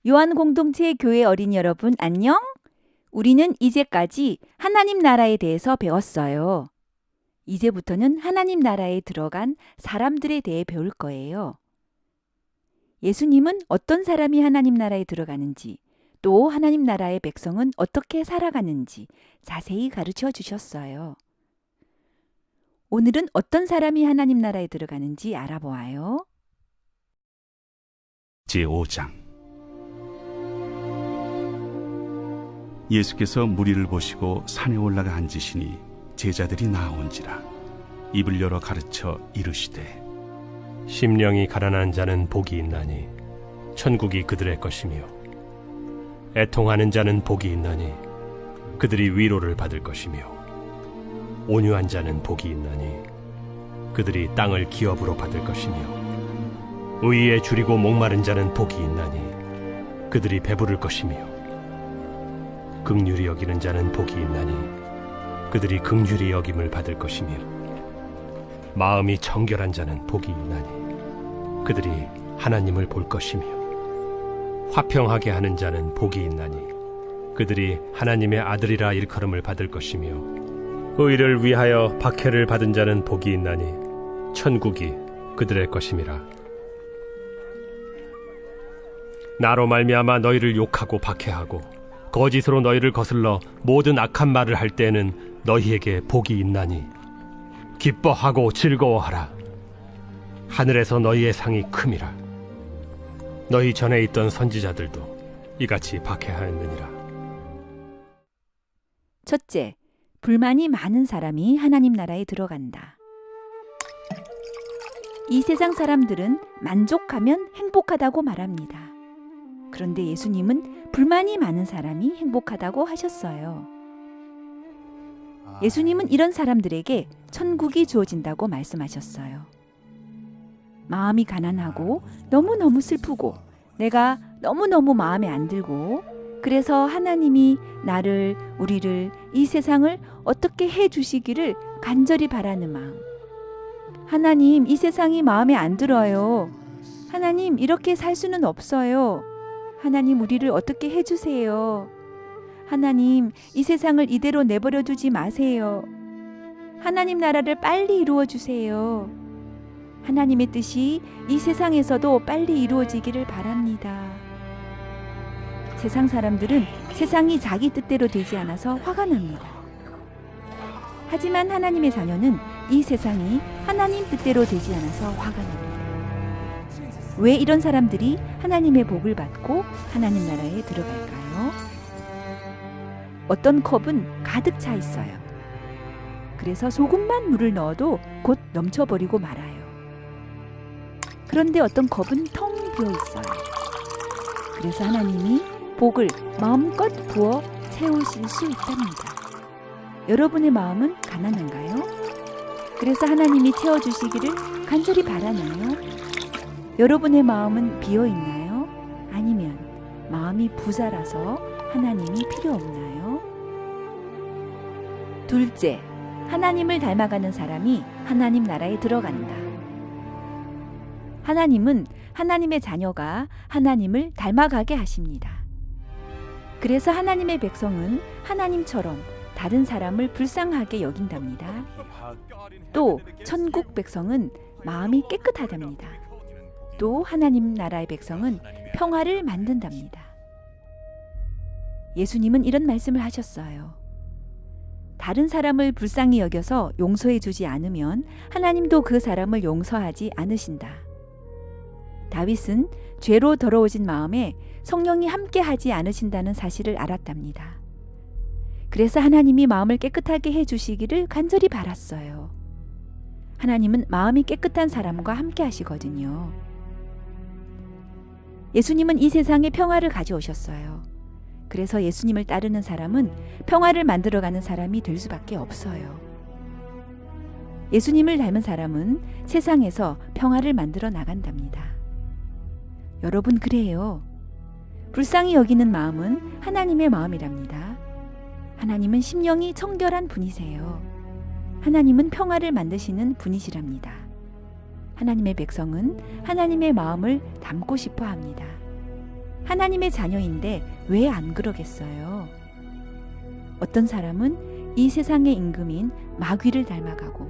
요한 공동체 교회 어린이 여러분 안녕? 우리는 이제까지 하나님 나라에 대해서 배웠어요. 이제부터는 하나님 나라에 들어간 사람들에 대해 배울 거예요. 예수님은 어떤 사람이 하나님 나라에 들어가는지, 또 하나님 나라의 백성은 어떻게 살아가는지 자세히 가르쳐 주셨어요. 오늘은 어떤 사람이 하나님 나라에 들어가는지 알아보아요. 제5장 예수께서 무리를 보시고 산에 올라가 앉으시니 제자들이 나온지라 입을 열어 가르쳐 이르시되 심령이 가난한 자는 복이 있나니 천국이 그들의 것이며 애통하는 자는 복이 있나니 그들이 위로를 받을 것이며 온유한 자는 복이 있나니 그들이 땅을 기업으로 받을 것이며 의에 줄이고 목마른 자는 복이 있나니 그들이 배부를 것이며 긍휼히 여기는 자는 복이 있나니 그들이 긍휼히 여김을 받을 것이며 마음이 청결한 자는 복이 있나니 그들이 하나님을 볼 것이며 화평하게 하는 자는 복이 있나니 그들이 하나님의 아들이라 일컬음을 받을 것이며 의를 위하여 박해를 받은 자는 복이 있나니 천국이 그들의 것임이라. 나로 말미암아 너희를 욕하고 박해하고 거짓으로 너희를 거슬러 모든 악한 말을 할 때에는 너희에게 복이 있나니 기뻐하고 즐거워하라. 하늘에서 너희의 상이 큼이라. 너희 전에 있던 선지자들도 이같이 박해하였느니라. 첫째, 불만이 많은 사람이 하나님 나라에 들어간다. 이 세상 사람들은 만족하면 행복하다고 말합니다. 그런데 예수님은 불만이 많은 사람이 행복하다고 하셨어요. 예수님은 이런 사람들에게 천국이 주어진다고 말씀하셨어요. 마음이 가난하고 너무너무 슬프고 내가 너무너무 마음에 안 들고 그래서 하나님이 나를, 우리를, 이 세상을 어떻게 해주시기를 간절히 바라는 마음. 하나님, 이 세상이 마음에 안 들어요. 하나님, 이렇게 살 수는 없어요. 하나님, 우리를 어떻게 해주세요. 하나님, 이 세상을 이대로 내버려 두지 마세요. 하나님 나라를 빨리 이루어 주세요. 하나님의 뜻이 이 세상에서도 빨리 이루어지기를 바랍니다. 세상 사람들은 세상이 자기 뜻대로 되지 않아서 화가 납니다. 하지만 하나님의 자녀는 이 세상이 하나님 뜻대로 되지 않아서 화가 납니다. 왜 이런 사람들이 하나님의 복을 받고 하나님 나라에 들어갈까요? 어떤 컵은 가득 차 있어요. 그래서 조금만 물을 넣어도 곧 넘쳐버리고 말아요. 그런데 어떤 컵은 텅 비어 있어요. 그래서 하나님이 복을 마음껏 부어 채우실 수 있답니다. 여러분의 마음은 가난한가요? 그래서 하나님이 채워주시기를 간절히 바라나요? 여러분의 마음은 비어 있나요? 아니면 마음이 부자라서 하나님이 필요 없나요? 둘째, 하나님을 닮아가는 사람이 하나님 나라에 들어간다. 하나님은 하나님의 자녀가 하나님을 닮아가게 하십니다. 그래서 하나님의 백성은 하나님처럼 다른 사람을 불쌍하게 여긴답니다. 또 천국 백성은 마음이 깨끗하답니다. 또 하나님 나라의 백성은 평화를 만든답니다. 예수님은 이런 말씀을 하셨어요. 다른 사람을 불쌍히 여겨서 용서해 주지 않으면 하나님도 그 사람을 용서하지 않으신다. 다윗은 죄로 더러워진 마음에 성령이 함께 하지 않으신다는 사실을 알았답니다. 그래서 하나님이 마음을 깨끗하게 해주시기를 간절히 바랐어요. 하나님은 마음이 깨끗한 사람과 함께 하시거든요. 예수님은 이 세상에 평화를 가져오셨어요. 그래서 예수님을 따르는 사람은 평화를 만들어가는 사람이 될 수밖에 없어요. 예수님을 닮은 사람은 세상에서 평화를 만들어 나간답니다. 여러분 그래요. 불쌍히 여기는 마음은 하나님의 마음이랍니다. 하나님은 심령이 청결한 분이세요. 하나님은 평화를 만드시는 분이시랍니다. 하나님의 백성은 하나님의 마음을 담고 싶어 합니다. 하나님의 자녀인데 왜 안 그러겠어요? 어떤 사람은 이 세상의 임금인 마귀를 닮아가고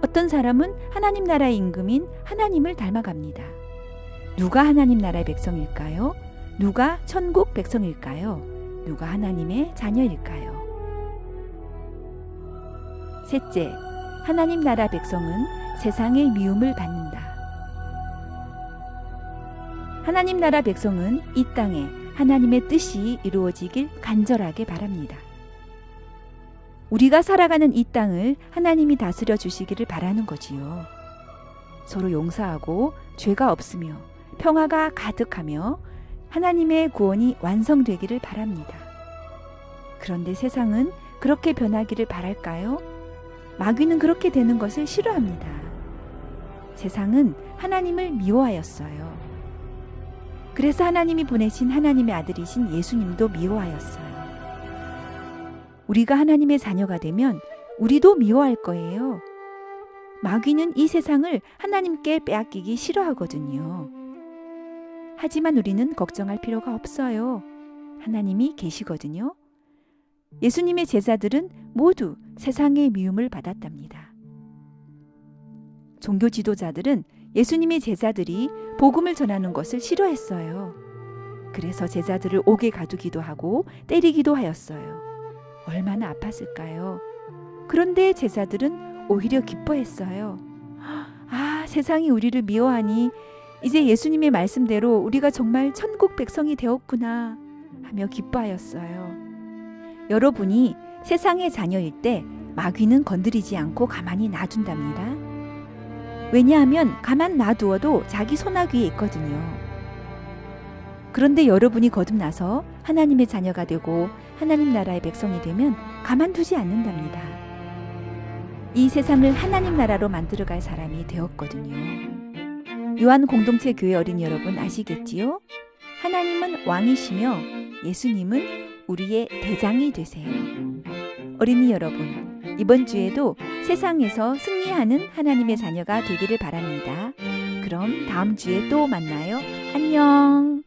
어떤 사람은 하나님 나라의 임금인 하나님을 닮아갑니다. 누가 하나님 나라의 백성일까요? 누가 천국 백성일까요? 누가 하나님의 자녀일까요? 셋째, 하나님 나라 백성은 세상의 미움을 받는다. 하나님 나라 백성은 이 땅에 하나님의 뜻이 이루어지길 간절하게 바랍니다. 우리가 살아가는 이 땅을 하나님이 다스려 주시기를 바라는 거지요. 서로 용서하고 죄가 없으며 평화가 가득하며 하나님의 구원이 완성되기를 바랍니다. 그런데 세상은 그렇게 변하기를 바랄까요? 마귀는 그렇게 되는 것을 싫어합니다. 세상은 하나님을 미워하였어요. 그래서 하나님이 보내신 하나님의 아들이신 예수님도 미워하였어요. 우리가 하나님의 자녀가 되면 우리도 미워할 거예요. 마귀는 이 세상을 하나님께 빼앗기기 싫어하거든요. 하지만 우리는 걱정할 필요가 없어요. 하나님이 계시거든요. 예수님의 제자들은 모두 세상의 미움을 받았답니다. 종교 지도자들은 예수님의 제자들이 복음을 전하는 것을 싫어했어요. 그래서 제자들을 옥에 가두기도 하고 때리기도 하였어요. 얼마나 아팠을까요? 그런데 제자들은 오히려 기뻐했어요. 아, 세상이 우리를 미워하니 이제 예수님의 말씀대로 우리가 정말 천국 백성이 되었구나 하며 기뻐하였어요. 여러분이 세상의 자녀일 때 마귀는 건드리지 않고 가만히 놔둔답니다. 왜냐하면 가만 놔두어도 자기 손아귀에 있거든요. 그런데 여러분이 거듭나서 하나님의 자녀가 되고 하나님 나라의 백성이 되면 가만두지 않는답니다. 이 세상을 하나님 나라로 만들어갈 사람이 되었거든요. 요한 공동체 교회 어린이 여러분 아시겠지요? 하나님은 왕이시며 예수님은 우리의 대장이 되세요. 어린이 여러분, 이번 주에도 세상에서 승리하는 하나님의 자녀가 되기를 바랍니다. 그럼 다음 주에 또 만나요. 안녕.